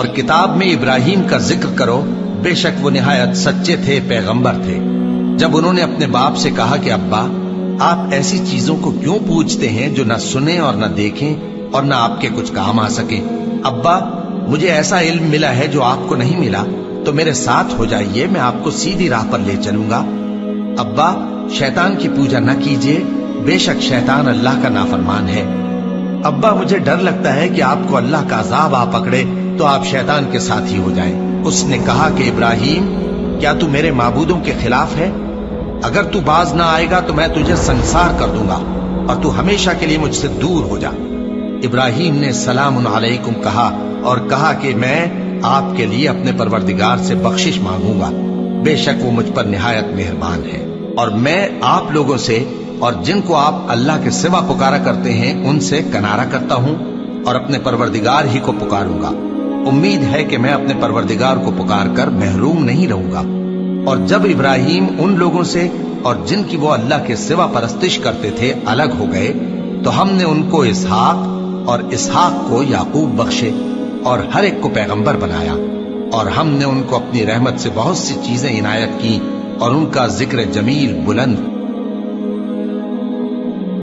اور کتاب میں ابراہیم کا ذکر کرو، بے شک وہ نہایت سچے تھے، پیغمبر تھے۔ جب انہوں نے اپنے باپ سے کہا کہ ابا، آپ ایسی چیزوں کو کیوں پوچھتے ہیں جو نہ سنیں اور نہ دیکھیں اور نہ آپ کے کچھ کام آ سکیں؟ ابا، مجھے ایسا علم ملا ہے جو آپ کو نہیں ملا، تو میرے ساتھ ہو جائیے، میں آپ کو سیدھی راہ پر لے چلوں گا۔ ابا، شیطان کی پوجا نہ کیجیے، بے شک شیطان اللہ کا نافرمان ہے۔ ابا، مجھے ڈر لگتا ہے کہ آپ کو اللہ کا عذاب آ پکڑے تو آپ شیطان کے ساتھ ہی ہو جائیں۔ اس نے کہا کہ ابراہیم، کیا تو میرے معبودوں کے خلاف ہے؟ اگر تو باز نہ آئے گا تو میں تجھے سنسار کر دوں گا اور تو ہمیشہ کے لیے مجھ سے دور ہو جا۔ ابراہیم نے سلام علیکم کہا اور کہا کہ میں آپ کے لیے اپنے پروردگار سے بخشش مانگوں گا، بے شک وہ مجھ پر نہایت مہربان ہے، اور میں آپ لوگوں سے اور جن کو آپ اللہ کے سوا پکارا کرتے ہیں ان سے کنارہ کرتا ہوں اور اپنے پروردگار ہی کو پکاروں گا۔ امید ہے کہ میں اپنے پروردگار کو پکار کر محروم نہیں رہوں گا۔ اور جب ابراہیم ان لوگوں سے اور جن کی وہ اللہ کے سوا پرستش کرتے تھے الگ ہو گئے تو ہم نے ان کو اسحاق اور اسحاق کو یعقوب بخشے اور ہر ایک کو پیغمبر بنایا، اور ہم نے ان کو اپنی رحمت سے بہت سی چیزیں عنایت کی اور ان کا ذکر جمیل بلند